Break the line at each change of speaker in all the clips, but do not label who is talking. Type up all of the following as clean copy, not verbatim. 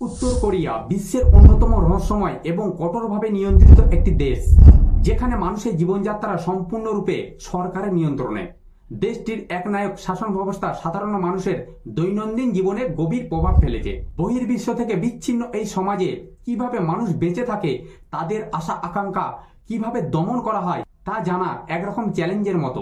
উত্তর কোরিয়া বিশ্বের অন্যতম রহস্যময় এবং কঠোরভাবে নিয়ন্ত্রিত একটি দেশ, যেখানে মানুষের জীবনযাত্রা সম্পূর্ণরূপে সরকারের নিয়ন্ত্রণে। দেশটির একনায়ক শাসন ব্যবস্থা সাধারণ মানুষের দৈনন্দিন জীবনে গভীর প্রভাব ফেলেছে। বহির্বিশ্ব থেকে বিচ্ছিন্ন এই সমাজে কিভাবে মানুষ বেঁচে থাকে, তাদের আশা আকাঙ্ক্ষা কিভাবে দমন করা হয়, তা জানা একরকম চ্যালেঞ্জের মতো।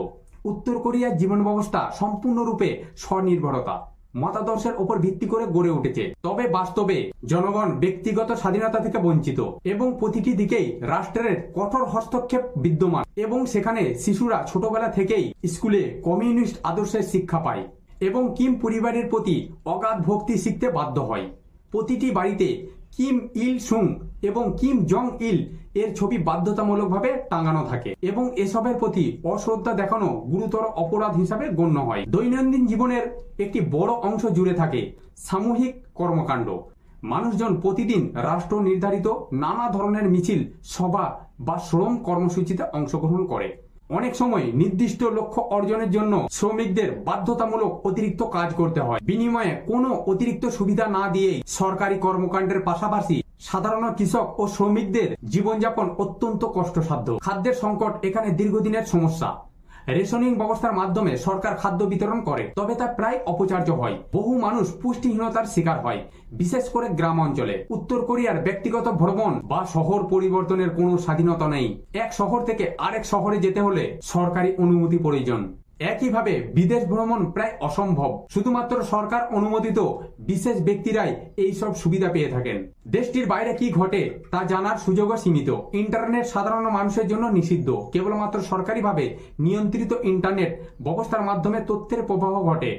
উত্তর কোরিয়ার জীবন ব্যবস্থা সম্পূর্ণরূপে স্বনির্ভরতা মতাদর্শের উপর ভিত্তি করে গড়ে উঠেছে। তবে বাস্তবে জনগণ ব্যক্তিগত স্বাধীনতা থেকে বঞ্চিত এবং প্রতিটি দিকেই রাষ্ট্রের কঠোর হস্তক্ষেপ বিদ্যমান, এবং সেখানে শিশুরা ছোটবেলা থেকেই স্কুলে কমিউনিস্ট আদর্শের শিক্ষা পায় এবং কিম পরিবারের প্রতি অগাধ ভক্তি শিখতে বাধ্য হয়। প্রতিটি বাড়িতে কিম ইল সুং এবং কিম জং ইল এর ছবি বাধ্যতামূলকভাবে টাঙানো থাকে এবং এসবের প্রতি অশ্রদ্ধা দেখানো গুরুতর অপরাধ হিসাবে গণ্য হয়। দৈনন্দিন জীবনের একটি বড় অংশ জুড়ে থাকে সামূহিক কর্মকাণ্ড। মানুষজন প্রতিদিন রাষ্ট্র নির্ধারিত নানা ধরনের মিছিল, সভা বা শ্রম কর্মসূচিতে অংশগ্রহণ করে। অনেক সময় নির্দিষ্ট লক্ষ্য অর্জনের জন্য শ্রমিকদের বাধ্যতামূলক অতিরিক্ত কাজ করতে হয়। বিনিময়ে কোনো অতিরিক্ত সুবিধা না দিয়েই সরকারি কর্মকাণ্ডের পাশাপাশি সাধারণ কৃষক ও শ্রমিকদের জীবনযাপন অত্যন্ত কষ্টসাধ্য। খাদ্যের সংকট এখানে দীর্ঘদিনের সমস্যা। রেশনিং ব্যবস্থার মাধ্যমে সরকার খাদ্য বিতরণ করে, তবে তা প্রায় অপচার্য হয়। বহু মানুষ পুষ্টিহীনতার শিকার হয়, বিশেষ করে গ্রাম অঞ্চলে। উত্তর কোরিয়ার ব্যক্তিগত ভ্রমণ বা শহর পরিবর্তনের কোনো স্বাধীনতা নেই। এক শহর থেকে আরেক শহরে যেতে হলে সরকারি অনুমতি প্রয়োজন। একইভাবে বিদেশ ভ্রমণ প্রায় অসম্ভব। শুধুমাত্র সরকার অনুমোদিত বিশেষ ব্যক্তিরাই এইসব সুবিধা পেয়ে থাকেন। দেশটির বাইরে কি ঘটে তা জানার সুযোগও সীমিত। ইন্টারনেট সাধারণ মানুষের জন্য নিষিদ্ধ। কেবলমাত্র সরকারিভাবে নিয়ন্ত্রিত ইন্টারনেট ব্যবস্থার মাধ্যমে তথ্যের প্রবাহ ঘটে,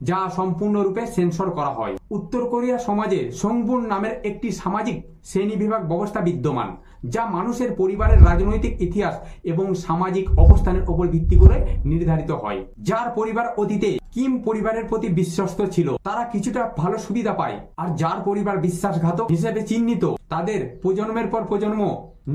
যা সম্পূর্ণরূপে সেন্সর করা হয়। উত্তর কোরিয়া সমাজে সংবুন নামের একটি সামাজিক শ্রেণীবিভাগ ব্যবস্থা বিদ্যমান, যা মানুষের পরিবারের রাজনৈতিক ইতিহাস এবং সামাজিক অবস্থানের উপর ভিত্তি করে নির্ধারিত হয়। যার পরিবার অতীতে কিম পরিবারের প্রতি বিশ্বস্ত ছিল, তারা কিছুটা ভালো সুবিধা পায়, আর যার পরিবার বিশ্বাসঘাতক হিসেবে চিহ্নিত, তাদের প্রজন্মের পর প্রজন্ম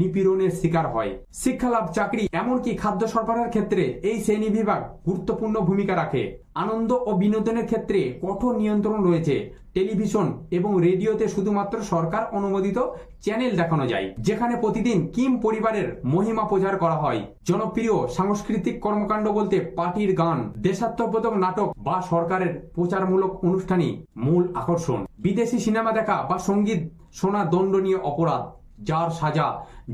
নিপীড়নের শিকার হয়। শিক্ষালাভ, চাকরি, এমনকি খাদ্য সরবরাহের ক্ষেত্রে এই শ্রেণী বিভাগ গুরুত্বপূর্ণ ভূমিকা রাখে। আনন্দ ও বিনোদনের ক্ষেত্রে কঠোর নিয়ন্ত্রণ রয়েছে। টেলিভিশন এবং রেডিওতে শুধুমাত্র সরকার অনুমোদিত চ্যানেল দেখানো যায়, যেখানে প্রতিদিন কিম পরিবারের মহিমা প্রচার করা হয়। জনপ্রিয় সাংস্কৃতিক কর্মকাণ্ড বলতে পার্টির গান, দেশাত্মবোধক নাটক বা সরকারের প্রচারমূলক অনুষ্ঠানই মূল আকর্ষণ। বিদেশি সিনেমা দেখা বা সঙ্গীত শোনা দণ্ডনীয় অপরাধ, যার সাজা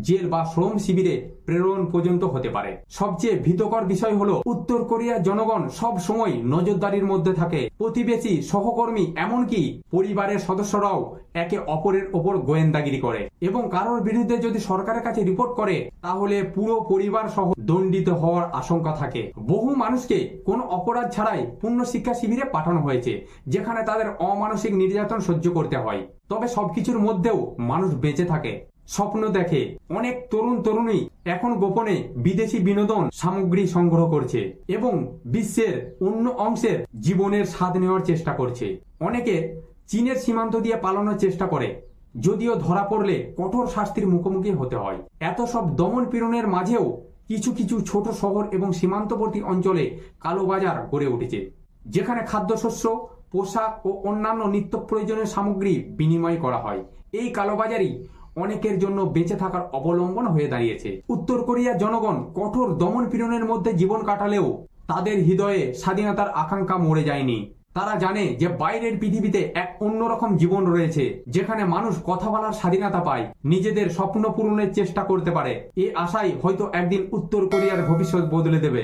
জেল বা শ্রম শিবিরে প্রেরণ পর্যন্ত হতে পারে। সবচেয়ে ভীতকর বিষয় হলো উত্তর কোরিয়ার জনগণ সব সময় নজরদারির মধ্যে থাকে। প্রতিবেশী, সহকর্মী, এমনকি পরিবারের সদস্যরাও একে অপরের ওপর গোয়েন্দাগিরি করে, এবং কারোর বিরুদ্ধে যদি সরকারের কাছে রিপোর্ট করে, তাহলে পুরো পরিবার সহ দণ্ডিত হওয়ার আশঙ্কা থাকে। বহু মানুষকে কোনো অপরাধ ছাড়াই পূর্ণ শিক্ষা শিবিরে পাঠানো হয়েছে, যেখানে তাদের অমানসিক নির্যাতন সহ্য করতে হয়। তবে সবকিছুর মধ্যেও মানুষ বেঁচে থাকে, স্বপ্ন দেখে। অনেক তরুণ তরুণী এখন গোপনে বিদেশি বিনোদন সামগ্রী সংগ্রহ করছে এবং বিশ্বের অন্য অংশের জীবনের স্বাদ নেওয়ার চেষ্টা করছে। অনেকে চীনের সীমান্ত দিয়ে পালানোর চেষ্টা করে, যদিও ধরা পড়লে কঠোর শাস্তির মুখোমুখি হতে হয়। এত সব দমন পীড়নের মাঝেও কিছু কিছু ছোট শহর এবং সীমান্তবর্তী অঞ্চলে কালোবাজার গড়ে উঠেছে, যেখানে খাদ্যশস্য, পোশাক ও অন্যান্য নিত্য প্রয়োজনীয় সামগ্রী বিনিময় করা হয়। এই কালোবাজারই অনেকের জন্য বেঁচে থাকার অবলম্বন হয়ে দাঁড়িয়েছে। উত্তর কোরিয়ার জনগণ কঠোর দমন পীড়নের মধ্যে জীবন কাটালেও তাদের হৃদয়ে স্বাধীনতার আকাঙ্ক্ষা মরে যায়নি। তারা জানে যে বাইরের পৃথিবীতে এক অন্যরকম জীবন রয়েছে, যেখানে মানুষ কথা বলার স্বাধীনতা পায়, নিজেদের স্বপ্ন পূরণের চেষ্টা করতে পারে। এই আশাই হয়তো একদিন উত্তর কোরিয়ার ভবিষ্যৎ বদলে দেবে।